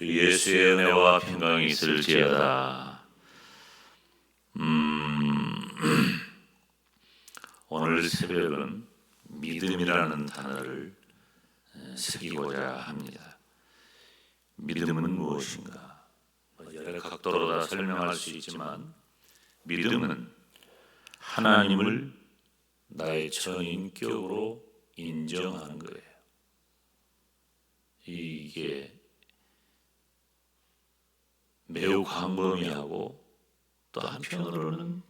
주 예수의 은혜와 평강이 있을지어다. 오늘 새벽은 믿음이라는 단어를 새기고자 합니다. 믿음은 무엇인가? 여러 각도로 다 설명할 수 있지만 믿음은 하나님을 나의 전인격으로 인정하는 거예요. 이게 매우 광범위하고 또 한편으로는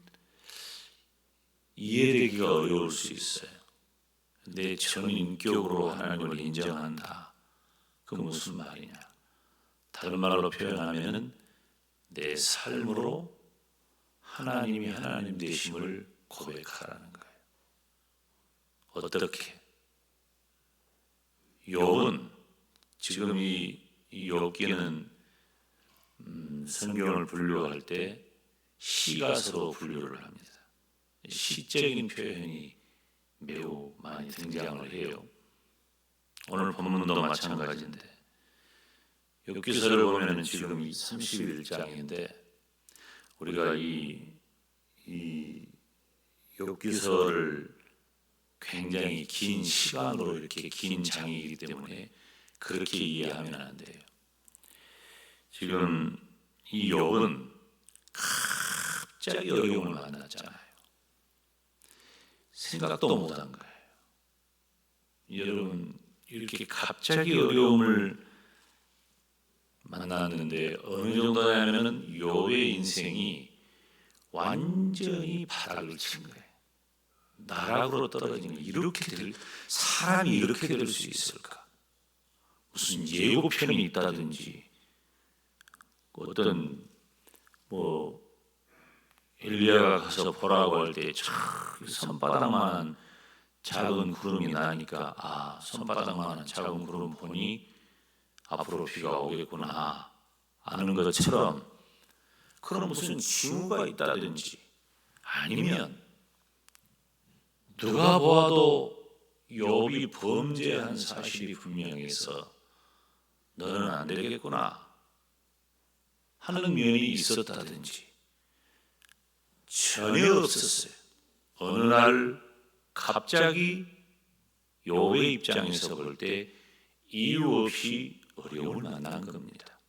이해되기가 어려울 수 있어요. 내 전인격으로 하나님을 인정한다. 그 무슨 말이냐? 다른 말로 표현하면 내 삶으로 하나님이 하나님 되심을 고백하라는 거예요. 어떻게? 욥은 지금 이 욥기는 성경을 분류할 때 시가서로 분류를 합니다. 시적인 표현이 매우 많이 등장을 해요. 오늘 본문도 마찬가지인데 욥기서를 보면 지금 31장인데 우리가 이 욥기서를 굉장히 긴 시간으로 이렇게 긴 장이기 때문에 그렇게 이해하면 안 돼요. 지금 이 욥은 갑자기 어려움을 만났잖아요. 생각도 못한 거예요. 여러분 이렇게 갑자기 어려움을 만났는데 어느 정도냐면은 욥의 인생이 완전히 바닥을 친 거예요. 나락으로 떨어진 거예요. 사람이 이렇게 될 수 있을까? 무슨 예고편이 있다든지 어떤 엘리야가 가서 보라고 할 때 손바닥만한 작은 구름이 나니까 손바닥만한 작은 구름 보니 앞으로 비가 오겠구나 아는 것처럼 그런 무슨 징후가 있다든지 아니면 누가 보아도 욥이 범죄한 사실이 분명해서 너는 안 되겠구나 하는 면이 있었다든지 전혀 없었어요. 어느 날 갑자기 욥의 입장에서 볼 때 이유 없이 어려움을 만난 겁니다.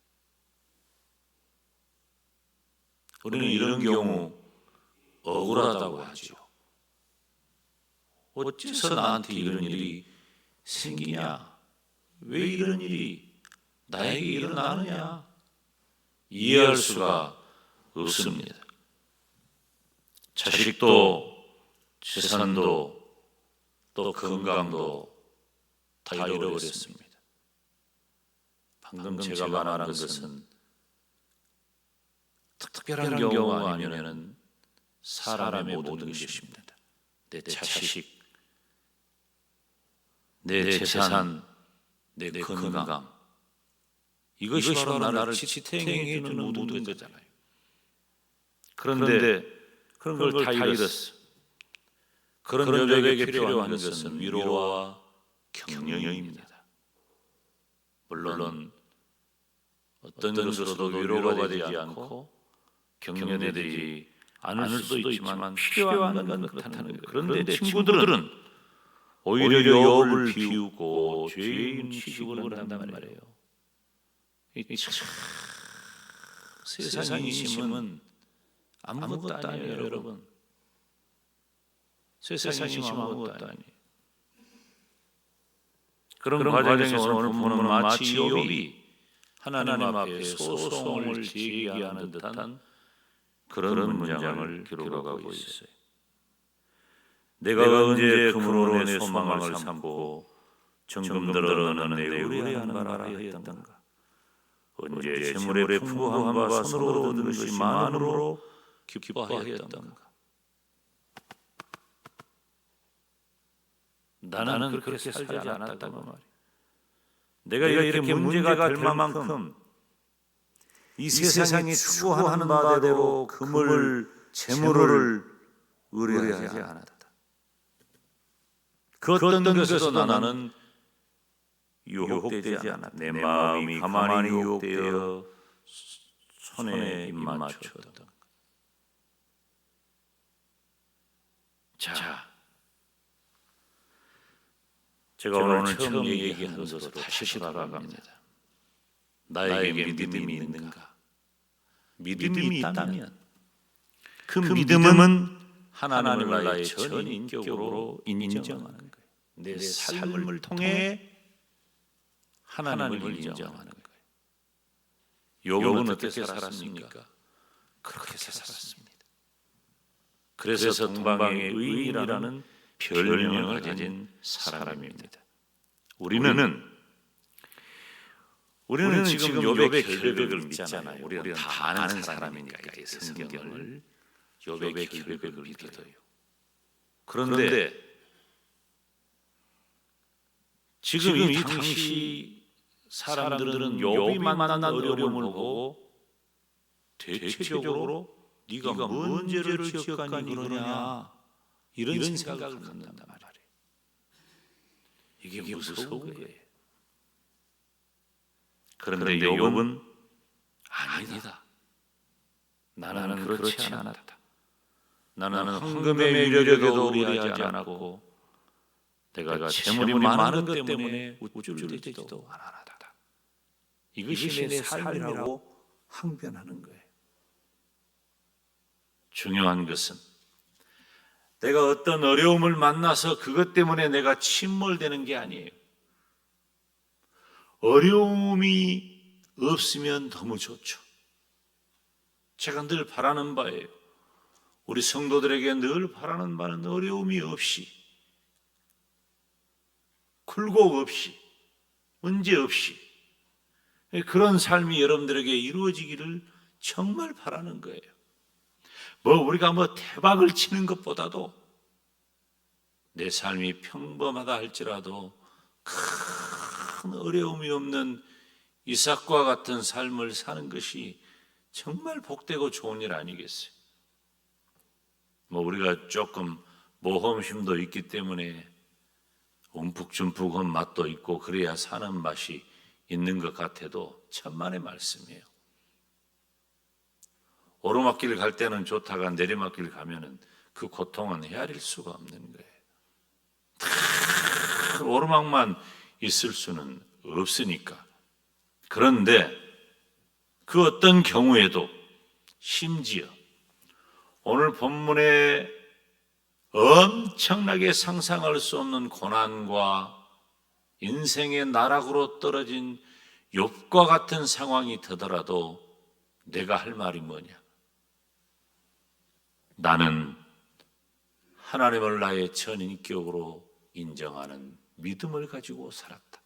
우리는 이런 경우 억울하다고 하죠. 어째서 나한테 이런 일이 생기냐? 왜 이런 일이 나에게 일어나느냐? 이해할 수가 없습니다. 자식도 재산도 또 건강도 다 잃어버렸습니다. 방금 제가 말한 것은 특별한 경우가 아니면 사람의 모든 것입니다. 내 자식, 내 재산, 내 건강 이것이 바로 나를 지탱해 주는 모든 거잖아요. 그런데 그런 걸 다 잃었어. 그런 여백에 필요한 것은 위로와 격려입니다. 물론 어떤 것으로도 위로가 되지 않고 격려되지 않을 수도 있지만 필요한 건 그렇다는 거예요. 그런데 친구들은 오히려 욥을 비우고 죄인 취급을 한단 말이에요. 세상 인심은 아무것도 아니에요, 여러분. 세상 인심은 아무것도 아니에요. 그런 과정에서 오늘 보면 마치 욥이 하나님 앞에 소송을 제기하는 듯한 그런 문장을 기록하고 있어요. 내가 언제 금으로 내 소망을 삼고 정금 들어 너는 내 의뢰하는 바라 하였던가. 언제 재물의 풍부함과 손으로 얻은 것이 많음으로 기뻐하였던가. 나는 그렇게 살지 않았다고 말이야. 내가 이렇게 문제가 될 만큼 이 세상이 추구하는 바대로 금을, 재물을 의뢰하지 않았다. 그 어떤 것에도 나는 유혹되지 않아 내 마음이 가만히 유혹되어 손에 입 맞추었다. 자, 제가 오늘 처음 얘기한 것으로 다시 돌아갑니다. 나에게 믿음이 있는가? 믿음이 있다면 그 믿음은 하나님을 나의 전인격으로 인정하는 거예요. 내 삶을 통해 하나님을 인정하는 거예요. 욥은 어떻게 살았습니까? 그렇게 살았습니다. 그래서 동방의 의인이라는 별명을 가진 사람입니다. 우리는 지금 욥의 결백을 믿잖아요. 우리는 다 아는 사람이니까 이제 성경을 욥의 결백을 믿어요. 그런데 지금 이 당시 사람들은 욥이 만난 어려움을 보고 대체적으로 네가 뭔 죄를 지었가니 그러냐 이런 생각을 갖는단 말이에요. 이게 무서운 거예요. 그런데 욥은 아니다. 나는 그렇지 않았다. 나는 황금의 위력에도 의뢰하지 않았고 내가 재물이 많은 것 때문에 우쭐대지도 않았다. 이것이 내 삶이라고 항변하는 거예요. 중요한 것은 내가 어떤 어려움을 만나서 그것 때문에 내가 침몰되는 게 아니에요. 어려움이 없으면 너무 좋죠. 제가 늘 바라는 바예요. 우리 성도들에게 늘 바라는 바는 어려움이 없이, 굴곡 없이, 문제 없이 그런 삶이 여러분들에게 이루어지기를 정말 바라는 거예요. 우리가 대박을 치는 것보다도 내 삶이 평범하다 할지라도 큰 어려움이 없는 이삭과 같은 삶을 사는 것이 정말 복되고 좋은 일 아니겠어요? 우리가 조금 모험심도 있기 때문에 움푹춤푹한 맛도 있고 그래야 사는 맛이 있는 것 같아도 천만의 말씀이에요. 오르막길 갈 때는 좋다가 내리막길 가면은 그 고통은 헤아릴 수가 없는 거예요. 다 오르막만 있을 수는 없으니까. 그런데 그 어떤 경우에도 심지어 오늘 본문에 엄청나게 상상할 수 없는 고난과 인생의 나락으로 떨어진 욥과 같은 상황이 되더라도 내가 할 말이 뭐냐? 나는 하나님을 나의 전인격으로 인정하는 믿음을 가지고 살았다.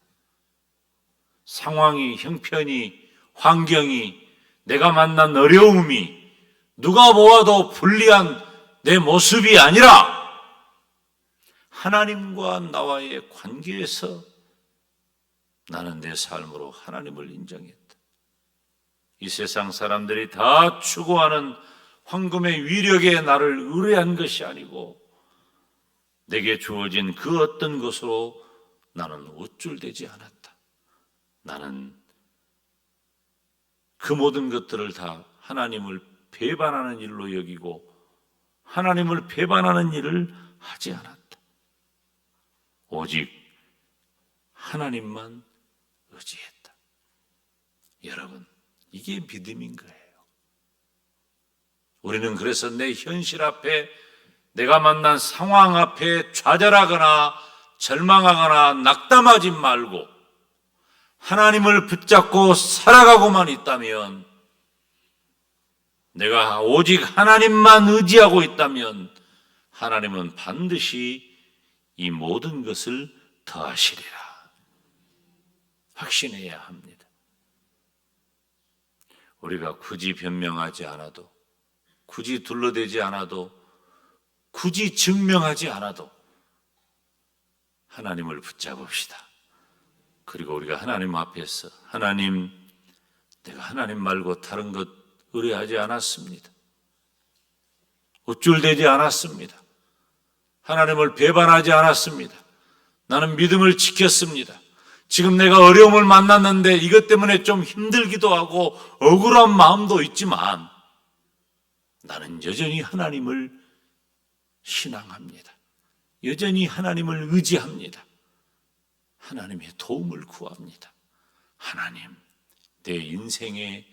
상황이, 형편이, 환경이, 내가 만난 어려움이 누가 보아도 불리한 내 모습이 아니라 하나님과 나와의 관계에서 나는 내 삶으로 하나님을 인정했다. 이 세상 사람들이 다 추구하는 황금의 위력에 나를 의뢰한 것이 아니고 내게 주어진 그 어떤 것으로 나는 우쭐대지 않았다. 나는 그 모든 것들을 다 하나님을 배반하는 일로 여기고 하나님을 배반하는 일을 하지 않았다. 오직 하나님만 의지했다. 여러분, 이게 믿음인 거예요. 우리는 그래서 내 현실 앞에, 내가 만난 상황 앞에 좌절하거나 절망하거나 낙담하지 말고 하나님을 붙잡고 살아가고만 있다면, 내가 오직 하나님만 의지하고 있다면 하나님은 반드시 이 모든 것을 더하시리라 확신해야 합니다. 우리가 굳이 변명하지 않아도, 굳이 둘러대지 않아도, 굳이 증명하지 않아도 하나님을 붙잡읍시다. 그리고 우리가 하나님 앞에서, 하나님, 내가 하나님 말고 다른 것 의뢰하지 않았습니다. 우쭐대지 않았습니다. 하나님을 배반하지 않았습니다. 나는 믿음을 지켰습니다. 지금 내가 어려움을 만났는데 이것 때문에 좀 힘들기도 하고 억울한 마음도 있지만 나는 여전히 하나님을 신앙합니다. 여전히 하나님을 의지합니다. 하나님의 도움을 구합니다. 하나님, 내 인생에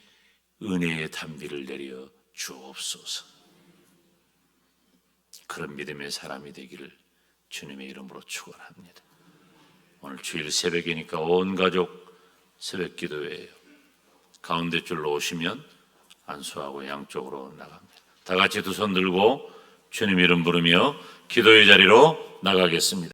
은혜의 단비를 내려 주옵소서. 그런 믿음의 사람이 되기를 주님의 이름으로 축원합니다. 오늘 주일 새벽이니까 온 가족 새벽 기도회예요. 가운데 줄로 오시면 안수하고 양쪽으로 나갑니다. 다 같이 두 손 들고 주님 이름 부르며 기도의 자리로 나가겠습니다.